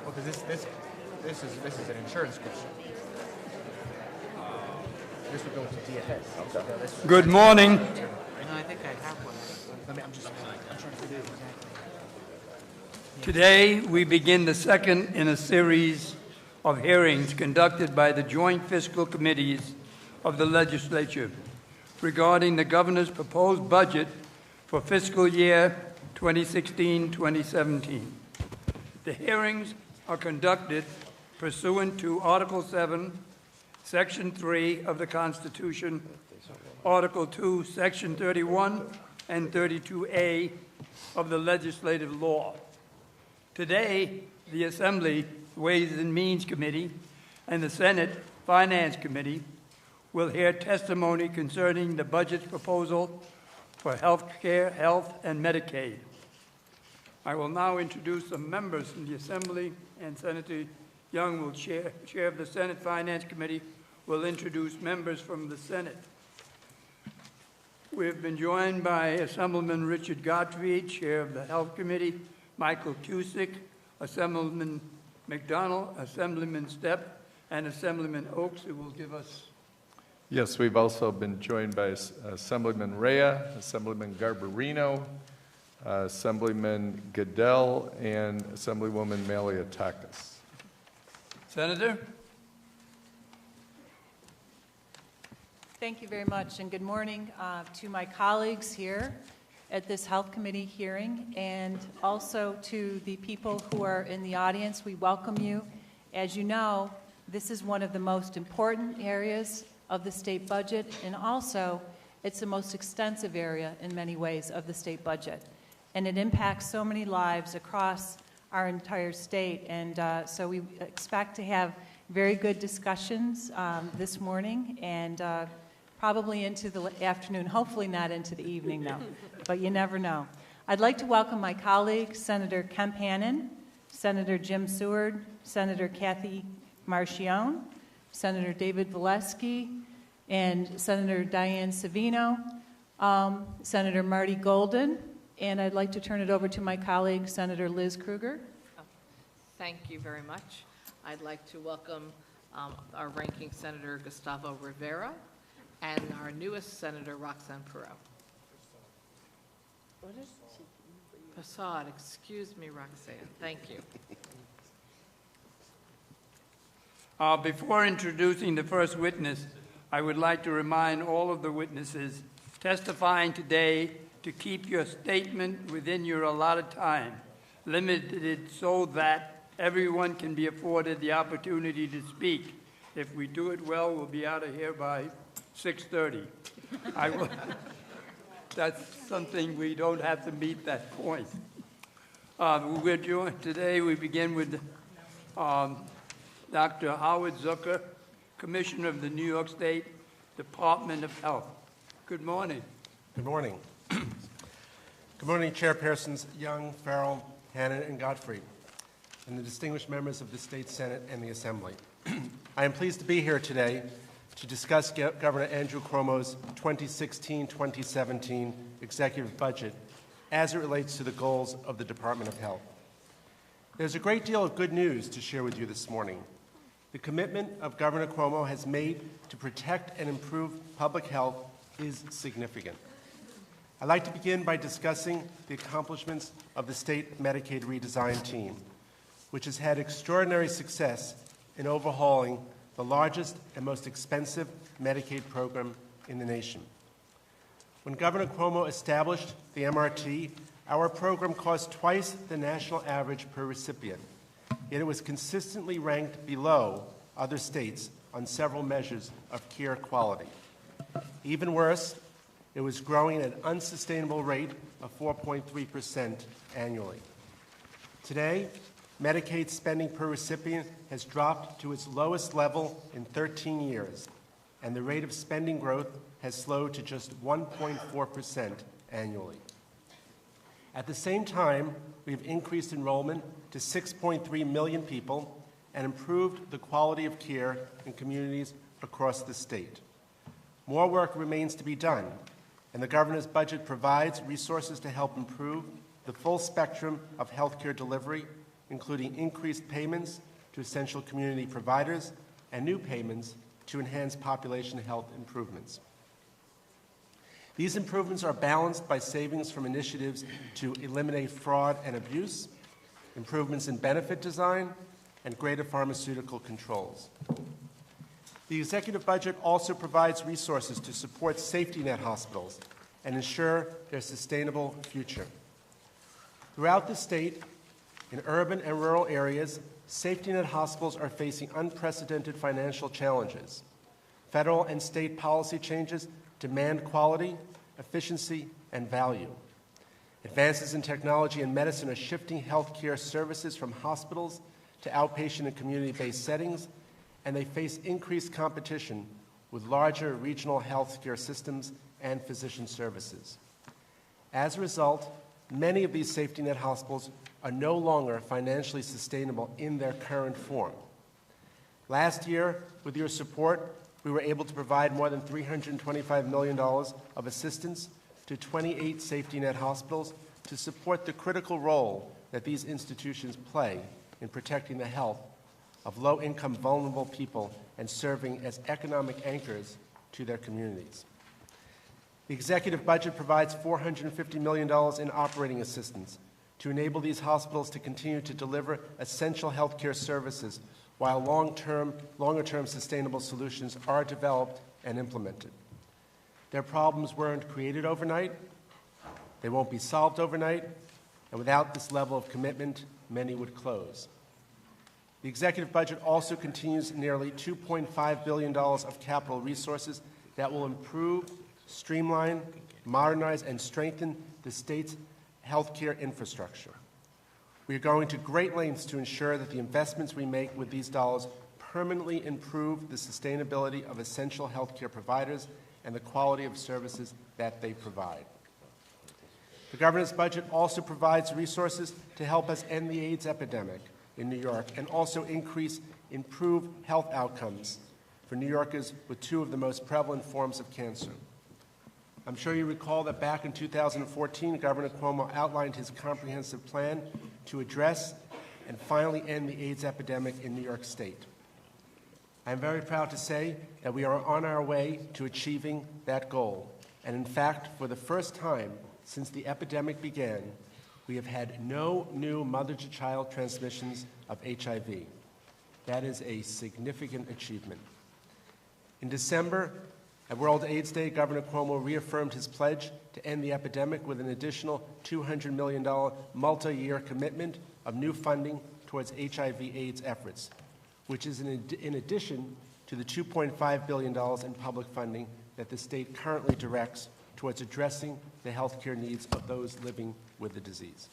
Well, because this is an insurance question. This would go to DFS. Okay. Good morning. No, I think I have one. I'm trying to figure it exactly. Today, we begin the second in a series of hearings conducted by the joint fiscal committees of the legislature regarding the governor's proposed budget for fiscal year 2016-2017. The hearings are conducted pursuant to Article 7, Section 3 of the Constitution, Article 2, Section 31 and 32A of the legislative law. Today, the Assembly Ways and Means Committee and the Senate Finance Committee will hear testimony concerning the budget's proposal for health care, health, and Medicaid. I will now introduce some members from the Assembly, and Senator Young will chair of the Senate Finance Committee, will introduce members from the Senate. We have been joined by Assemblyman Richard Gottfried, Chair of the Health Committee, Michael Cusick, Assemblyman McDonald, Assemblyman Stepp, and Assemblyman Oaks, who will give us. Yes, we've also been joined by Assemblyman Rea, Assemblyman Garbarino, Assemblyman Goodell, and Assemblywoman Malliotakis. Senator? Thank you very much, and good morning to my colleagues here at this Health Committee hearing, and also to the people who are in the audience. We welcome you. As you know, this is one of the most important areas of the state budget, and also it's the most extensive area in many ways of the state budget. And it impacts so many lives across our entire state, and so we expect to have very good discussions this morning, and probably into the afternoon, hopefully not into the evening, though, but you never know. I'd like to welcome my colleagues, Senator Kemp Hannon, Senator Jim Seward, Senator Kathy Marchione, Senator David Valesky, and Senator Diane Savino, Senator Marty Golden, and I'd like to turn it over to my colleague, Senator Liz Krueger. Thank you very much. I'd like to welcome our ranking Senator Gustavo Rivera and our newest Senator Roxanne Perot. What is Passad, excuse me, Roxanne. Thank you. Before introducing the first witness, I would like to remind all of the witnesses testifying today to keep your statement within your allotted time, limited so that everyone can be afforded the opportunity to speak. If we do it well, we'll be out of here by 6:30. That's something we don't have to meet that point. We're joined today. We begin with Dr. Howard Zucker, Commissioner of the New York State Department of Health. Good morning. Good morning. Good morning, Chairpersons Young, Farrell, Hannon, and Gottfried, and the distinguished members of the State Senate and the Assembly. I am pleased to be here today to discuss Governor Andrew Cuomo's 2016-2017 executive budget as it relates to the goals of the Department of Health. There's a great deal of good news to share with you this morning. The commitment of Governor Cuomo has made to protect and improve public health is significant. I'd like to begin by discussing the accomplishments of the state Medicaid redesign team, which has had extraordinary success in overhauling the largest and most expensive Medicaid program in the nation. When Governor Cuomo established the MRT, our program cost twice the national average per recipient, yet it was consistently ranked below other states on several measures of care quality. Even worse, it was growing at an unsustainable rate of 4.3% annually. Today, Medicaid spending per recipient has dropped to its lowest level in 13 years, and the rate of spending growth has slowed to just 1.4% annually. At the same time, we have increased enrollment to 6.3 million people and improved the quality of care in communities across the state. More work remains to be done, and the governor's budget provides resources to help improve the full spectrum of healthcare delivery, including increased payments to essential community providers and new payments to enhance population health improvements. These improvements are balanced by savings from initiatives to eliminate fraud and abuse, improvements in benefit design, and greater pharmaceutical controls. The executive budget also provides resources to support safety net hospitals and ensure their sustainable future. Throughout the state, in urban and rural areas, safety net hospitals are facing unprecedented financial challenges. Federal and state policy changes demand quality, efficiency, and value. Advances in technology and medicine are shifting healthcare services from hospitals to outpatient and community-based settings, and they face increased competition with larger regional healthcare systems and physician services. As a result, many of these safety net hospitals are no longer financially sustainable in their current form. Last year, with your support, we were able to provide more than $325 million of assistance to 28 safety net hospitals to support the critical role that these institutions play in protecting the health of low-income, vulnerable people and serving as economic anchors to their communities. The executive budget provides $450 million in operating assistance to enable these hospitals to continue to deliver essential healthcare services while longer-term sustainable solutions are developed and implemented. Their problems weren't created overnight, they won't be solved overnight, and without this level of commitment, many would close. The executive budget also continues nearly $2.5 billion of capital resources that will improve, streamline, modernize, and strengthen the state's healthcare infrastructure. We are going to great lengths to ensure that the investments we make with these dollars permanently improve the sustainability of essential healthcare providers and the quality of services that they provide. The governor's budget also provides resources to help us end the AIDS epidemic in New York and also improve health outcomes for New Yorkers with two of the most prevalent forms of cancer. I'm sure you recall that back in 2014, Governor Cuomo outlined his comprehensive plan to address and finally end the AIDS epidemic in New York State. I'm very proud to say that we are on our way to achieving that goal. And in fact, for the first time since the epidemic began, we have had no new mother-to-child transmissions of HIV. That is a significant achievement. In December, at World AIDS Day, Governor Cuomo reaffirmed his pledge to end the epidemic with an additional $200 million multi-year commitment of new funding towards HIV/AIDS efforts, which is in addition to the $2.5 billion in public funding that the state currently directs towards addressing the health care needs of those living with the disease.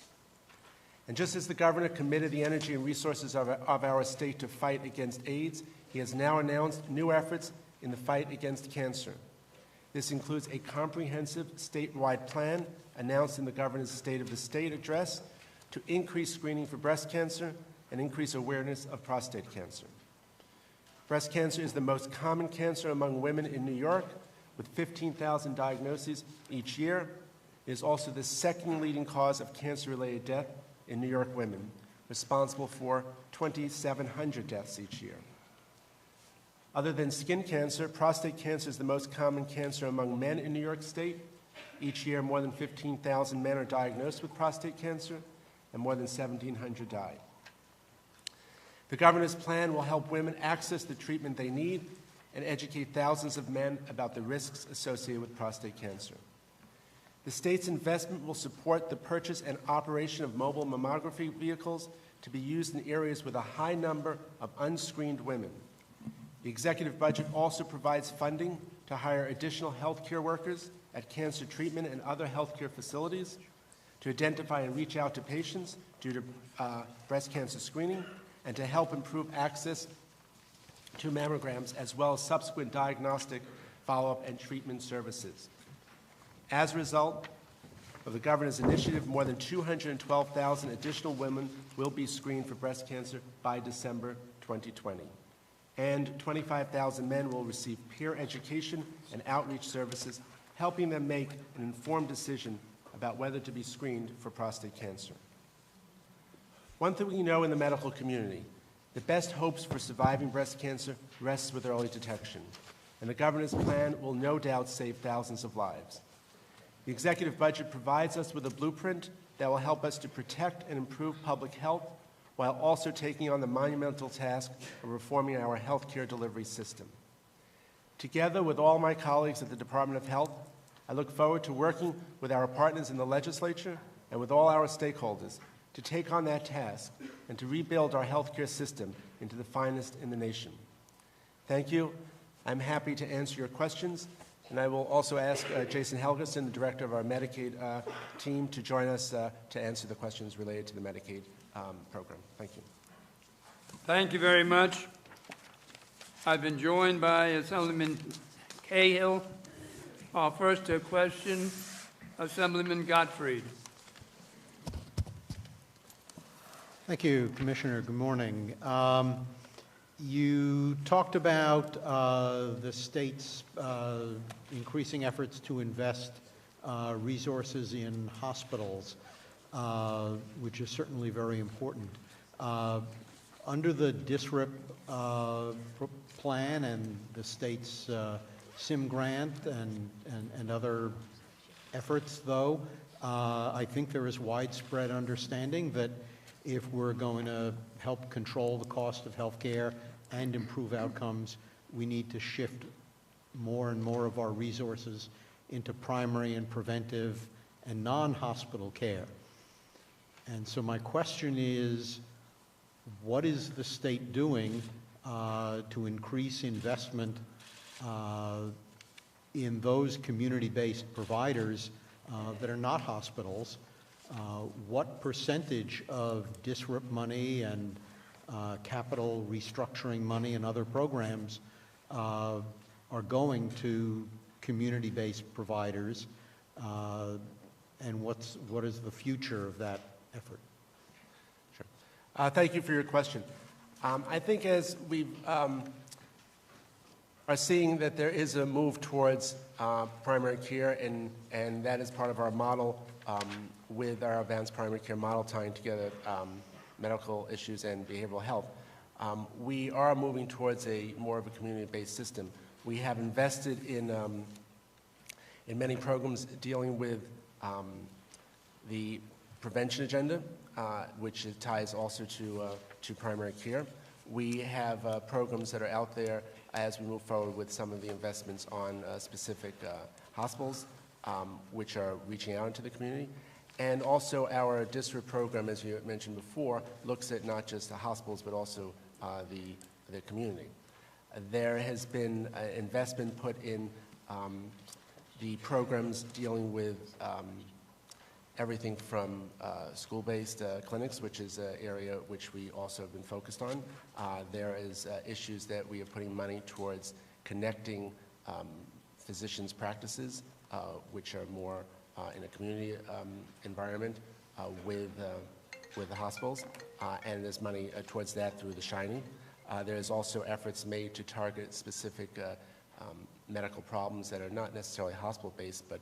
And just as the governor committed the energy and resources of our state to fight against AIDS, he has now announced new efforts in the fight against cancer. This includes a comprehensive statewide plan announced in the governor's State of the State address to increase screening for breast cancer and increase awareness of prostate cancer. Breast cancer is the most common cancer among women in New York, with 15,000 diagnoses each year. It is also the second leading cause of cancer-related death in New York women, responsible for 2,700 deaths each year. Other than skin cancer, prostate cancer is the most common cancer among men in New York State. Each year, more than 15,000 men are diagnosed with prostate cancer, and more than 1,700 die. The governor's plan will help women access the treatment they need and educate thousands of men about the risks associated with prostate cancer. The state's investment will support the purchase and operation of mobile mammography vehicles to be used in areas with a high number of unscreened women. The executive budget also provides funding to hire additional health care workers at cancer treatment and other health care facilities, to identify and reach out to patients due to breast cancer screening, and to help improve access to mammograms, as well as subsequent diagnostic follow-up and treatment services. As a result of the governor's initiative, more than 212,000 additional women will be screened for breast cancer by December 2020. And 25,000 men will receive peer education and outreach services, helping them make an informed decision about whether to be screened for prostate cancer. One thing we know in the medical community, the best hopes for surviving breast cancer rests with early detection, and the governor's plan will no doubt save thousands of lives. The executive budget provides us with a blueprint that will help us to protect and improve public health while also taking on the monumental task of reforming our healthcare delivery system. Together with all my colleagues at the Department of Health, I look forward to working with our partners in the legislature and with all our stakeholders to take on that task and to rebuild our healthcare system into the finest in the nation. Thank you. I'm happy to answer your questions, and I will also ask Jason Helgeson, the director of our Medicaid team, to join us to answer the questions related to the Medicaid program. Thank you. Thank you very much. I've been joined by Assemblyman Cahill. Our first question, Assemblyman Gottfried. Thank you, Commissioner. Good morning. You talked about the state's increasing efforts to invest resources in hospitals, which is certainly very important. Under the DSRIP plan and the state's SIM grant and other efforts, though, I think there is widespread understanding that if we're going to help control the cost of health care and improve outcomes, we need to shift more and more of our resources into primary and preventive and non-hospital care. And so my question is, what is the state doing to increase investment in those community-based providers that are not hospitals? What percentage of DSRIP money and capital restructuring money and other programs are going to community-based providers, and what is the future of that effort? Sure. Thank you for your question. I think as we are seeing that there is a move towards primary care, and that is part of our model with our advanced primary care model tying together medical issues and behavioral health. We are moving towards more of a community-based system. We have invested in many programs dealing with the prevention agenda, which ties also to primary care. We have programs that are out there as we move forward with some of the investments on specific hospitals, which are reaching out into the community. And also our DSRIP program, as you mentioned before, looks at not just the hospitals, but also the community. There has been investment put in the programs dealing with everything from school-based clinics, which is an area which we also have been focused on. There is issues that we are putting money towards connecting physicians' practices, which are more in a community environment with the hospitals, and there's money towards that through the Shiny. There's also efforts made to target specific medical problems that are not necessarily hospital-based, but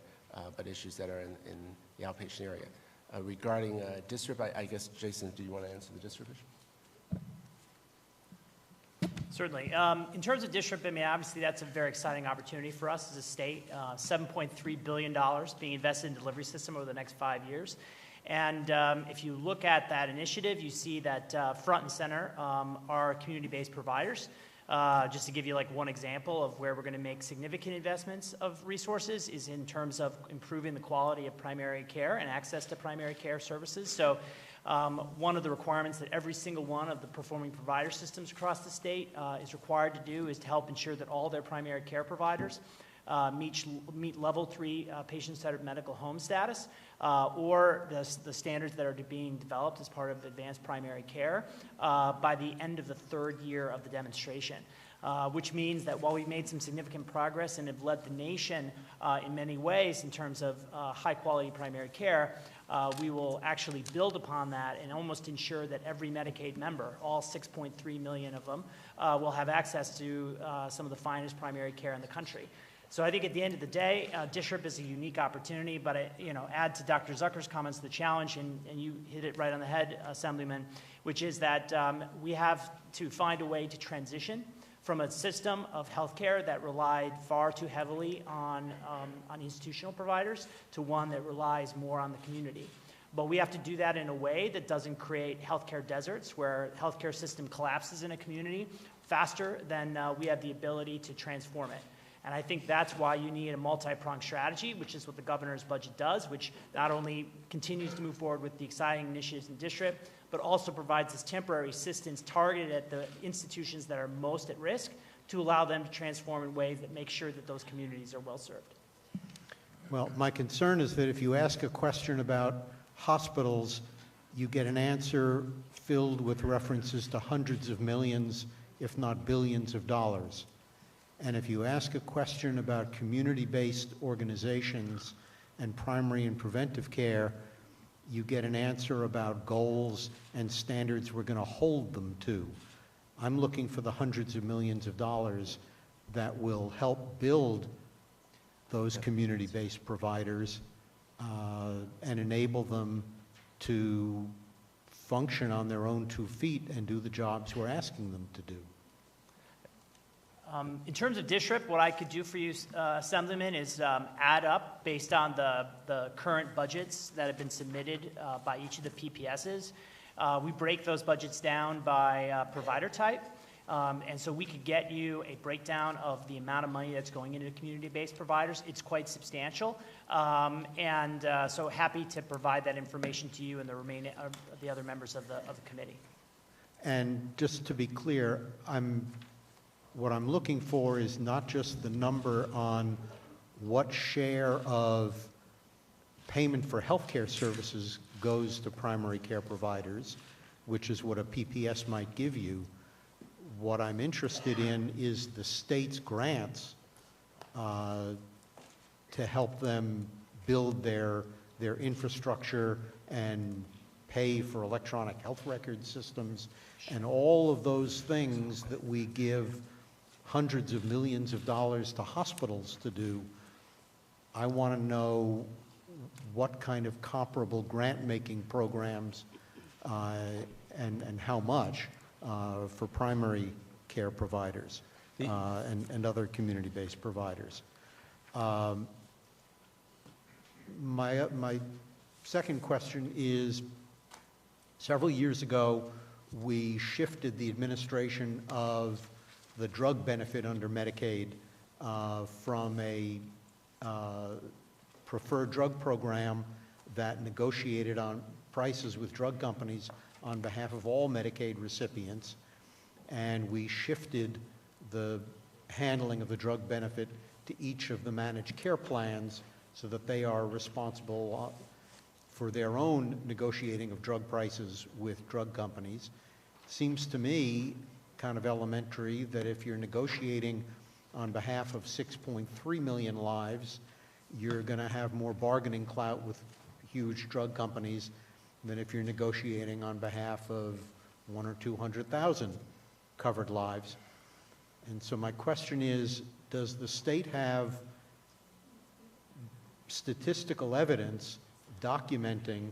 issues that are in the outpatient area. Regarding DSRIP, I guess, Jason, do you want to answer the DSRIP issue? Certainly. In terms of DSRIP, I mean, obviously that's a very exciting opportunity for us as a state. $7.3 billion being invested in the delivery system over the next 5 years. And if you look at that initiative, you see that front and center are community-based providers. Just to give you like one example of where we're going to make significant investments of resources is in terms of improving the quality of primary care and access to primary care services. So one of the requirements that every single one of the performing provider systems across the state is required to do is to help ensure that all their primary care providers meet level 3 patient-centered medical home status, or the standards that are being developed as part of advanced primary care by the end of the 3rd year of the demonstration. Which means that while we've made some significant progress and have led the nation in many ways in terms of high-quality primary care, we will actually build upon that and almost ensure that every Medicaid member, all 6.3 million of them, will have access to some of the finest primary care in the country. So I think at the end of the day, DSRIP is a unique opportunity, but add to Dr. Zucker's comments the challenge, and you hit it right on the head, Assemblyman, which is that we have to find a way to transition from a system of healthcare that relied far too heavily on institutional providers to one that relies more on the community. But we have to do that in a way that doesn't create healthcare deserts where healthcare system collapses in a community faster than we have the ability to transform it. And I think that's why you need a multi-pronged strategy, which is what the governor's budget does, which not only continues to move forward with the exciting initiatives in DSRIP, but also provides this temporary assistance targeted at the institutions that are most at risk to allow them to transform in ways that make sure that those communities are well served. Well, my concern is that if you ask a question about hospitals, you get an answer filled with references to hundreds of millions, if not billions of dollars. And if you ask a question about community-based organizations and primary and preventive care, you get an answer about goals and standards we're going to hold them to. I'm looking for the hundreds of millions of dollars that will help build those community-based providers and enable them to function on their own 2 feet and do the jobs we're asking them to do. In terms of DSRIP, what I could do for you, Assemblyman, is add up based on the current budgets that have been submitted by each of the PPSs. We break those budgets down by provider type, and so we could get you a breakdown of the amount of money that's going into community-based providers. It's quite substantial, so happy to provide that information to you and the other members of the committee. And just to be clear, what I'm looking for is not just the number on what share of payment for healthcare services goes to primary care providers, which is what a PPS might give you. What I'm interested in is the state's grants to help them build their infrastructure and pay for electronic health record systems and all of those things that we give hundreds of millions of dollars to hospitals to do. I want to know what kind of comparable grant-making programs and how much for primary care providers and other community-based providers. My second question is, several years ago, we shifted the administration of the drug benefit under Medicaid from a preferred drug program that negotiated on prices with drug companies on behalf of all Medicaid recipients, and we shifted the handling of the drug benefit to each of the managed care plans so that they are responsible for their own negotiating of drug prices with drug companies. Seems to me kind of elementary that if you're negotiating on behalf of 6.3 million lives, you're going to have more bargaining clout with huge drug companies than if you're negotiating on behalf of 100,000 or 200,000 covered lives. And so my question is, does the state have statistical evidence documenting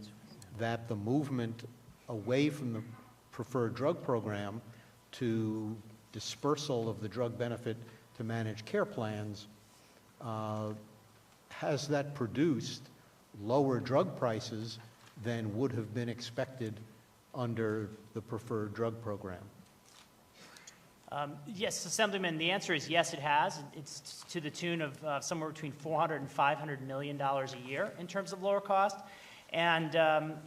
that the movement away from the preferred drug program to dispersal of the drug benefit to managed care plans, has that produced lower drug prices than would have been expected under the preferred drug program? Yes, Assemblyman, the answer is yes, it has. It's to the tune of somewhere between $400 and $500 million a year in terms of lower cost. And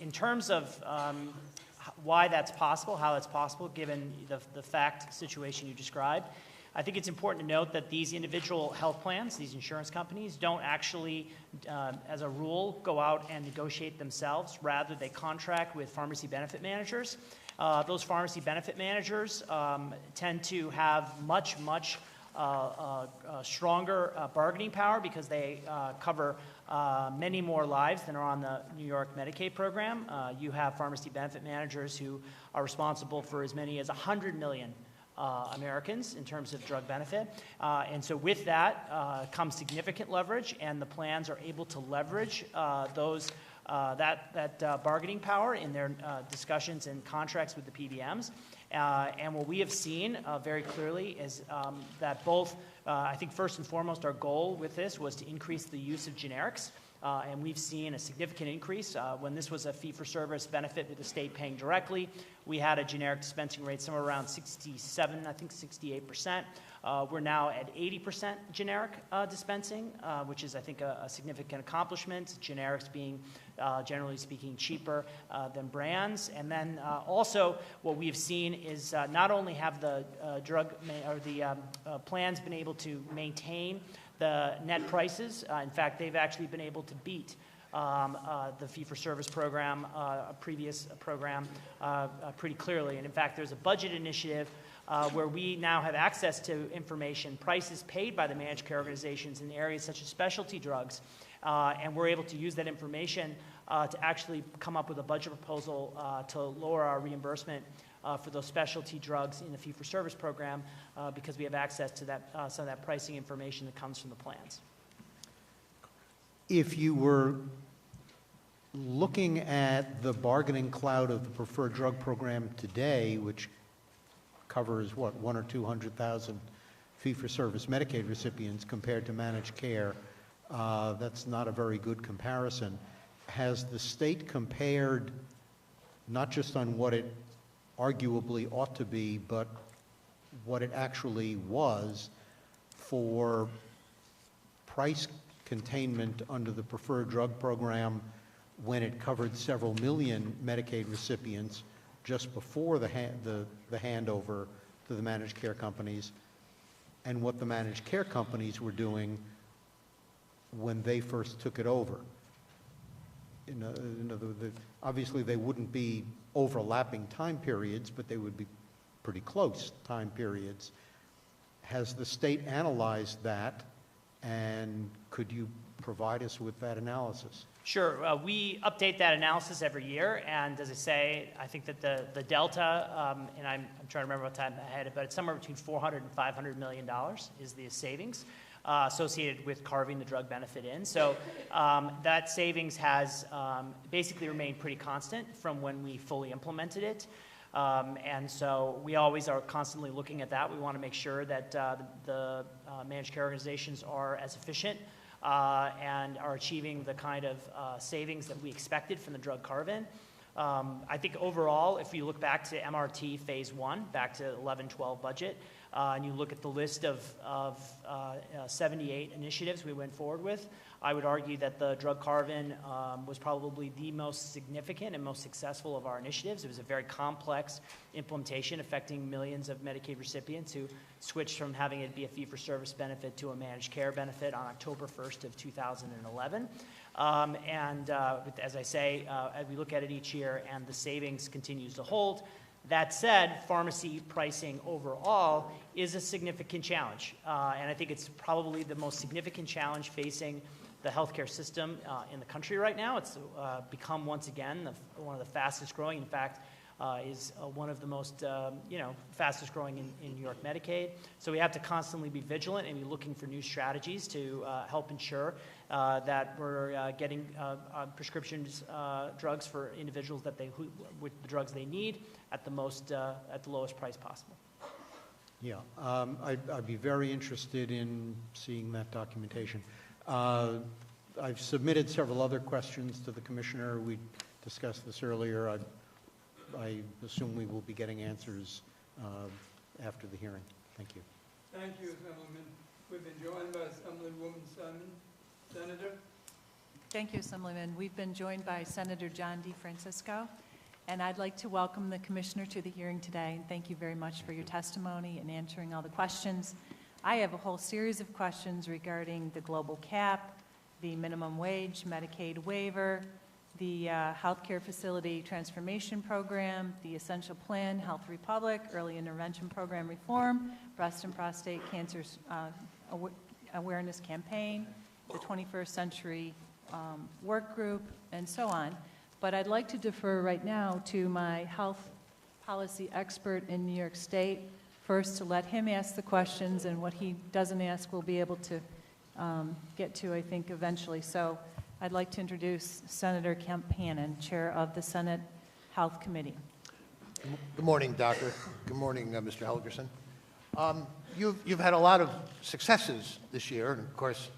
in terms of why that's possible, how that's possible, given the fact situation you described, I think it's important to note that these individual health plans, these insurance companies, don't actually, as a rule, go out and negotiate themselves. Rather, they contract with pharmacy benefit managers. Those pharmacy benefit managers tend to have much stronger bargaining power because they cover many more lives than are on the New York Medicaid program. You have pharmacy benefit managers who are responsible for as many as 100 million Americans in terms of drug benefit. And so with that comes significant leverage, and the plans are able to leverage that bargaining power in their discussions and contracts with the PBMs. And what we have seen very clearly is that both, I think first and foremost, our goal with this was to increase the use of generics. And we've seen a significant increase. When this was a fee-for-service benefit with the state paying directly, we had a generic dispensing rate somewhere around 67, I think 68%. We're now at 80% generic dispensing, which is, I think, a significant accomplishment, generics being, generally speaking, cheaper than brands. And then also what we've seen is not only have the plans been able to maintain the net prices. In fact, they've actually been able to beat the fee-for-service program, a previous program, pretty clearly. And in fact, there's a budget initiative where we now have access to information, prices paid by the managed care organizations in areas such as specialty drugs, and we're able to use that information to actually come up with a budget proposal to lower our reimbursement for those specialty drugs in the fee-for-service program because we have access to that, some of that pricing information that comes from the plans. If you were looking at the bargaining cloud of the preferred drug program today, which covers, what, 100,000 or 200,000 fee-for-service Medicaid recipients compared to managed care, that's not a very good comparison. Has the state compared not just on what it arguably ought to be, but what it actually was for price containment under the preferred drug program when it covered several million Medicaid recipients just before the handover to the managed care companies, and what the managed care companies were doing when they first took it over? Obviously, they wouldn't be overlapping time periods, but they would be pretty close time periods. Has the state analyzed that, and could you provide us with that analysis? Sure. We update that analysis every year, and as I say, I think that the delta, and I'm trying to remember what time I had it, but it's somewhere between $400 and $500 million is the savings associated with carving the drug benefit in. So that savings has basically remained pretty constant from when we fully implemented it. And so we always are constantly looking at that. We want to make sure that the managed care organizations are as efficient and are achieving the kind of savings that we expected from the drug carve-in. I think overall, if you look back to MRT Phase 1, back to 11-12 budget, and you look at the list of 78 initiatives we went forward with, I would argue that the drug carve-in was probably the most significant and most successful of our initiatives. It was a very complex implementation affecting millions of Medicaid recipients who switched from having it be a fee-for-service benefit to a managed care benefit on October 1st of 2011. As I say, as we look at it each year, and the savings continues to hold. That said, pharmacy pricing overall is a significant challenge. And I think it's probably the most significant challenge facing the healthcare system in the country right now. It's become, once again, one of the fastest growing. In fact, is one of the most, fastest growing in New York Medicaid. So we have to constantly be vigilant and be looking for new strategies to help ensure that we're getting prescriptions drugs for individuals with the drugs they need at the lowest price possible. Yeah, I'd be very interested in seeing that documentation. I've submitted several other questions to the Commissioner. We discussed this earlier. I assume we will be getting answers after the hearing. Thank you. Thank you, Assemblyman. We've been joined by Assemblywoman Simon. Senator? Thank you, Assemblyman. We've been joined by Senator John DeFrancisco, and I'd like to welcome the Commissioner to the hearing today. And thank you very much for your testimony and answering all the questions. I have a whole series of questions regarding the global cap, the minimum wage, Medicaid waiver, the healthcare facility transformation program, the essential plan, Health Republic, early intervention program reform, breast and prostate cancer awareness campaign, the 21st century work group, and so on. But I'd like to defer right now to my health policy expert in New York State, first to let him ask the questions, and what he doesn't ask we'll be able to get to, I think, eventually. So I'd like to introduce Senator Kemp Hannon, Chair of the Senate Health Committee. Good morning, Doctor. Good morning, Mr. Helgerson. You've had a lot of successes this year, and of course,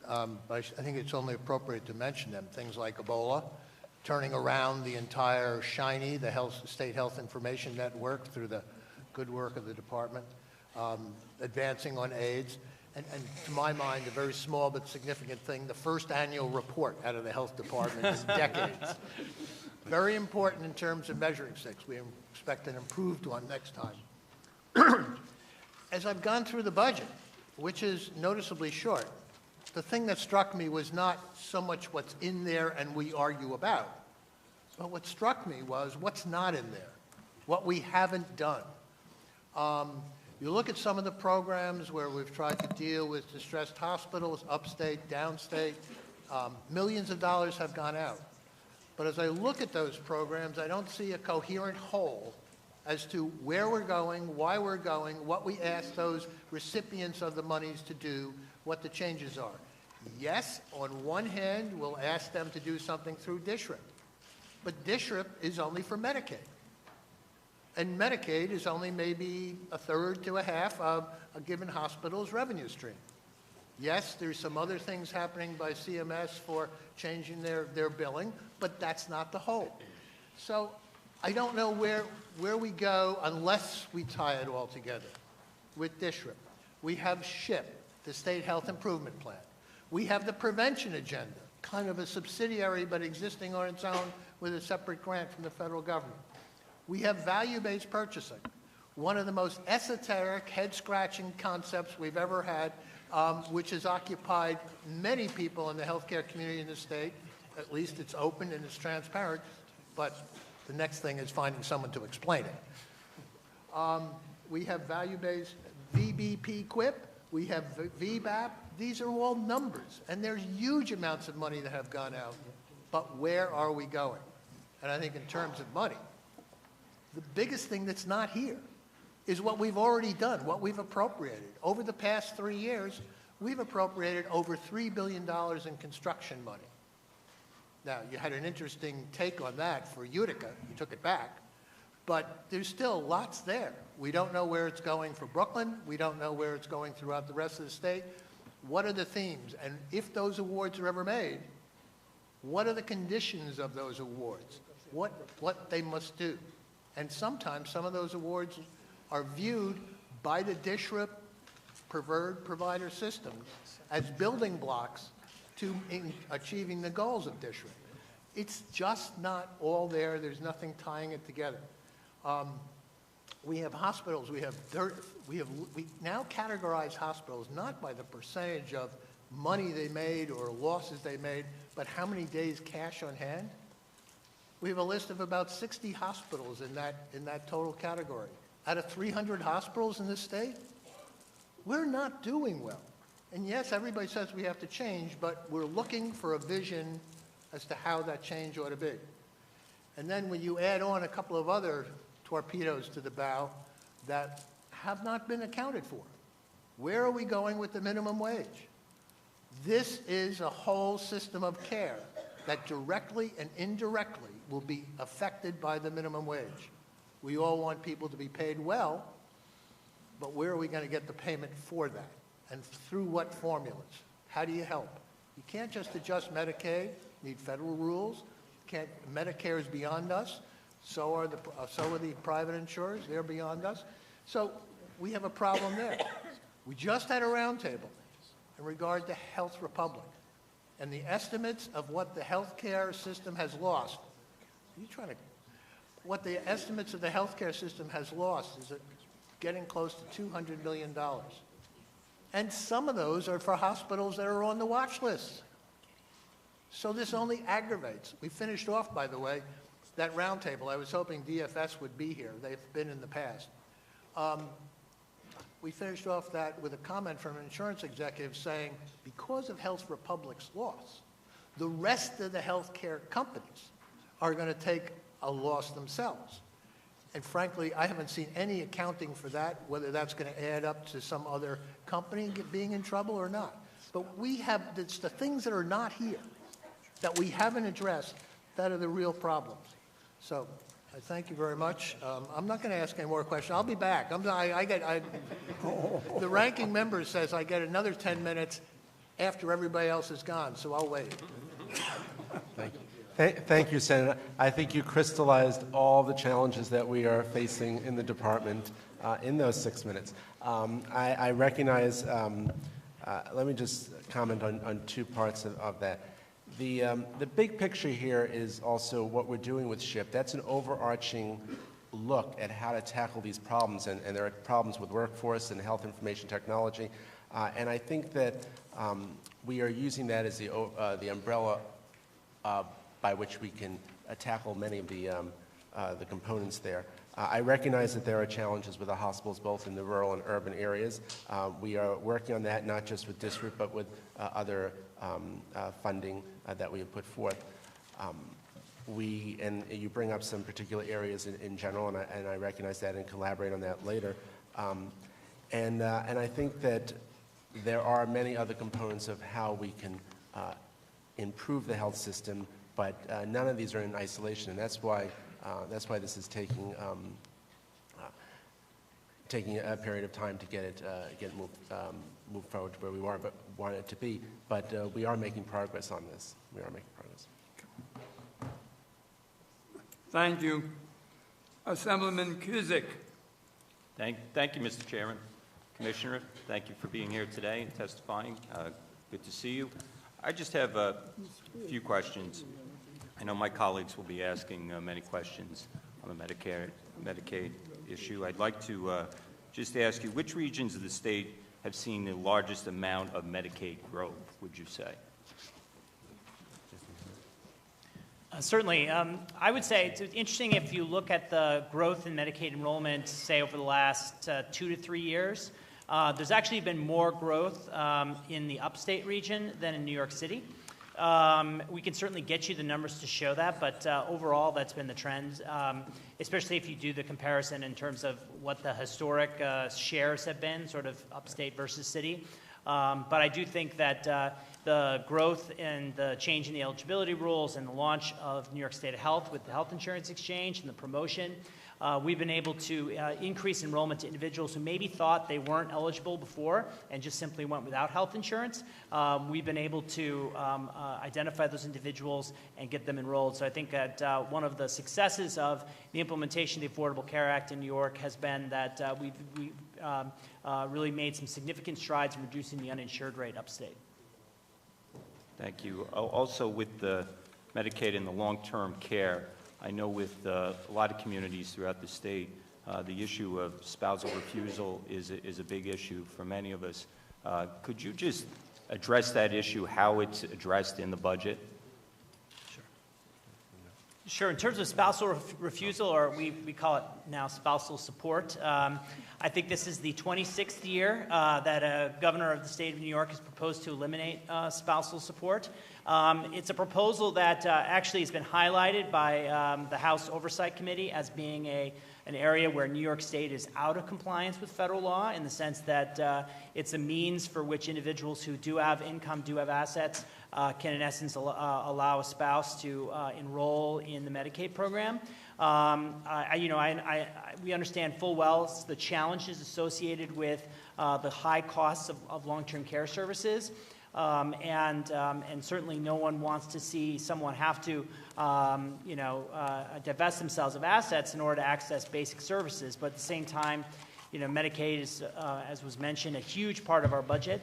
I think it's only appropriate to mention them. Things like Ebola, turning around the entire SHINE, the State Health Information Network, through the good work of the department, advancing on AIDS, and to my mind, a very small but significant thing, the first annual report out of the health department in decades. Very important in terms of measuring sticks. We expect an improved one next time. As I've gone through the budget, which is noticeably short, the thing that struck me was not so much what's in there and we argue about, but what struck me was what's not in there, what we haven't done. You look at some of the programs where we've tried to deal with distressed hospitals, upstate, downstate, millions of dollars have gone out. But as I look at those programs, I don't see a coherent whole as to where we're going, why we're going, what we ask those recipients of the monies to do, what the changes are. Yes, on one hand, we'll ask them to do something through DSRIP, but DSRIP is only for Medicaid. And Medicaid is only maybe a third to a half of a given hospital's revenue stream. Yes, there's some other things happening by CMS for changing their billing, but that's not the whole. So I don't know where we go unless we tie it all together with DSRIP. We have SHIP, the State Health Improvement Plan. We have the prevention agenda, kind of a subsidiary but existing on its own with a separate grant from the federal government. We have value-based purchasing, one of the most esoteric, head-scratching concepts we've ever had, which has occupied many people in the healthcare community in the state. At least it's open and it's transparent, but the next thing is finding someone to explain it. We have value-based VBP QUIP, we have VBAP. These are all numbers, and there's huge amounts of money that have gone out, but where are we going? And I think in terms of money, the biggest thing that's not here is what we've already done, what we've appropriated. Over the past 3 years, we've appropriated over $3 billion in construction money. Now, you had an interesting take on that for Utica. You took it back. But there's still lots there. We don't know where it's going for Brooklyn. We don't know where it's going throughout the rest of the state. What are the themes? And if those awards are ever made, what are the conditions of those awards? What they must do? And sometimes some of those awards are viewed by the DSRIP preferred provider systems as building blocks to achieving the goals of DSRIP. It's just not all there. There's nothing tying it together. We have hospitals. We now categorize hospitals not by the percentage of money they made or losses they made, but how many days cash on hand. We have a list of about 60 hospitals in that total category. Out of 300 hospitals in this state, we're not doing well. And yes, everybody says we have to change, but we're looking for a vision as to how that change ought to be. And then when you add on a couple of other torpedoes to the bow that have not been accounted for, where are we going with the minimum wage? This is a whole system of care that directly and indirectly will be affected by the minimum wage. We all want people to be paid well, but where are we going to get the payment for that? And through what formulas? How do you help? You can't just adjust Medicaid. You need federal rules. Medicare is beyond us. So are the private insurers. They're beyond us. So we have a problem there. We just had a roundtable in regard to Health Republic. And the estimates of what the healthcare system has lost, what the estimates of the healthcare system has lost is getting close to $200 million. And some of those are for hospitals that are on the watch list. So this only aggravates. We finished off, by the way, that roundtable. I was hoping DFS would be here. They've been in the past. We finished off that with a comment from an insurance executive saying, because of Health Republic's loss, the rest of the healthcare companies are going to take a loss themselves. And frankly, I haven't seen any accounting for that, whether that's going to add up to some other company being in trouble or not. But we have, it's the things that are not here, that we haven't addressed, that are the real problems. So I thank you very much. I'm not going to ask any more questions. I'll be back. The ranking member says I get another 10 minutes after everybody else is gone, so I'll wait. Thank you. Thank you, Senator. I think you crystallized all the challenges that we are facing in the department in those 6 minutes. I recognize, let me just comment on two parts of that. The big picture here is also what we're doing with SHIP. That's an overarching look at how to tackle these problems, and there are problems with workforce and health information technology, and I think that we are using that as the umbrella by which we can tackle many of the components there. I recognize that there are challenges with the hospitals both in the rural and urban areas. We are working on that not just with district but with other funding that we have put forth. And you bring up some particular areas in general, and I recognize that and collaborate on that later. And I think that there are many other components of how we can improve the health system, but none of these are in isolation, and that's why this is taking a period of time to get it moved forward to where we want it to be. But we are making progress on this. We are making progress. Thank you. Assemblyman Kuzik. Thank you, Mr. Chairman. Commissioner, thank you for being here today and testifying. Good to see you. I just have a few questions. I know my colleagues will be asking many questions on the Medicaid issue. I'd like to just ask you, which regions of the state have seen the largest amount of Medicaid growth, would you say? Certainly. I would say it's interesting if you look at the growth in Medicaid enrollment, say, over the last 2 to 3 years. There's actually been more growth in the upstate region than in New York City. We can certainly get you the numbers to show that, but overall that's been the trend, especially if you do the comparison in terms of what the historic shares have been, sort of upstate versus city. But I do think that the growth and the change in the eligibility rules and the launch of New York State Health with the health insurance exchange and the promotion, we've been able to increase enrollment to individuals who maybe thought they weren't eligible before and just simply went without health insurance. We've been able to identify those individuals and get them enrolled. So I think that one of the successes of the implementation of the Affordable Care Act in New York has been that we've really made some significant strides in reducing the uninsured rate upstate. Thank you. Also, with the Medicaid and the long-term care, I know with a lot of communities throughout the state, the issue of spousal refusal is a big issue for many of us. Could you just address that issue, how it's addressed in the budget? Sure. In terms of spousal refusal, or we call it now spousal support, I think this is the 26th year that a governor of the state of New York has proposed to eliminate spousal support. It's a proposal that actually has been highlighted by the House Oversight Committee as being an area where New York State is out of compliance with federal law, in the sense that it's a means for which individuals who do have income, do have assets, can in essence allow a spouse to enroll in the Medicaid program. We understand full well the challenges associated with the high costs of long-term care services. And certainly no one wants to see someone have to, divest themselves of assets in order to access basic services. But at the same time, Medicaid is, as was mentioned, a huge part of our budget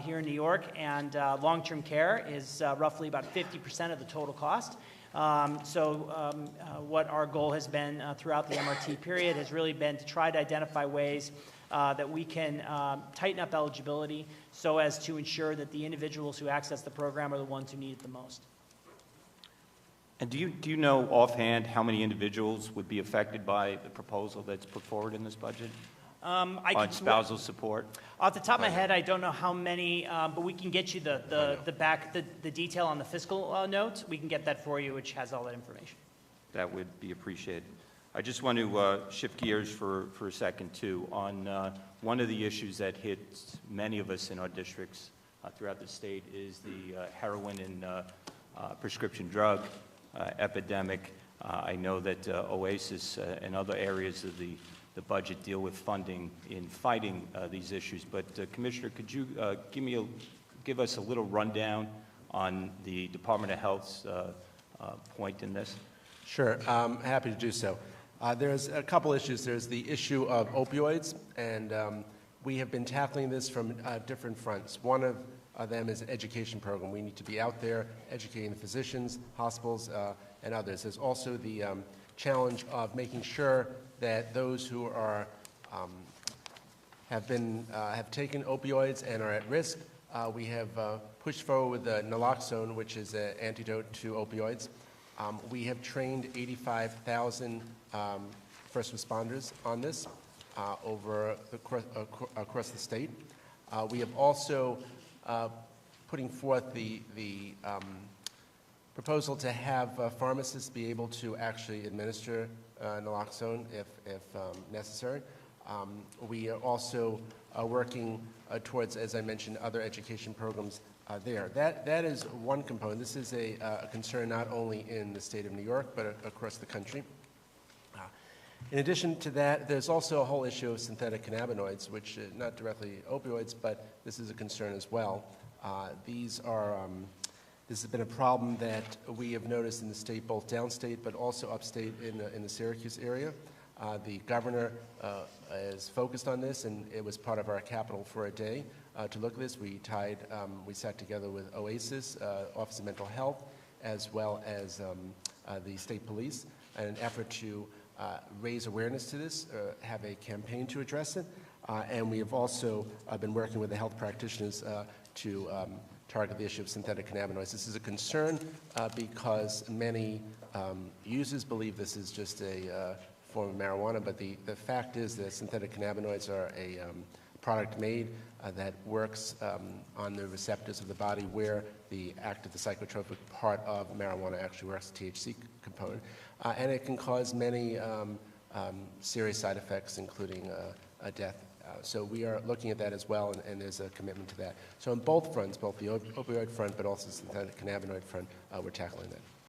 here in New York, and long-term care is roughly about 50% of the total cost. What our goal has been throughout the MRT period has really been to try to identify ways that we can tighten up eligibility so as to ensure that the individuals who access the program are the ones who need it the most. And do you know offhand how many individuals would be affected by the proposal that's put forward in this budget on spousal support? Off the top of my head, I don't know how many, but we can get you the detail on the fiscal note. We can get that for you, which has all that information. That would be appreciated. I just want to shift gears for a second, too, on one of the issues that hits many of us in our districts throughout the state is the heroin and prescription drug epidemic. I know that OASIS and other areas of the budget deal with funding in fighting these issues. But Commissioner, could you give us a little rundown on the Department of Health's point in this? Sure, happy to do so. There's a couple issues. There's the issue of opioids, and we have been tackling this from different fronts. One of them is an education program. We need to be out there educating the physicians, hospitals, and others. There's also the challenge of making sure that those who are have taken opioids and are at risk, we have pushed forward with naloxone, which is an antidote to opioids. We have trained 85,000 first responders on this across the state. We have also putting forth the proposal to have pharmacists be able to actually administer naloxone if necessary. We are also working towards, as I mentioned, other education programs there. That is one component. This is a concern not only in the state of New York, but across the country. In addition to that, there's also a whole issue of synthetic cannabinoids, which not directly opioids, but this is a concern as well. This has been a problem that we have noticed in the state, both downstate but also upstate in the Syracuse area. The governor is focused on this, and it was part of our capital for a day to look at this. We sat together with OASIS, Office of Mental Health, as well as the state police, in an effort to raise awareness to this, have a campaign to address it, and we have also been working with the health practitioners to target the issue of synthetic cannabinoids. This is a concern because many users believe this is just a form of marijuana, but the fact is that synthetic cannabinoids are a product made that works on the receptors of the body where the active, the psychotropic part of marijuana actually works, the THC component, and it can cause many serious side effects, including death. So we are looking at that as well, and there's a commitment to that. So on both fronts, both the opioid front but also the synthetic cannabinoid front, we're tackling that.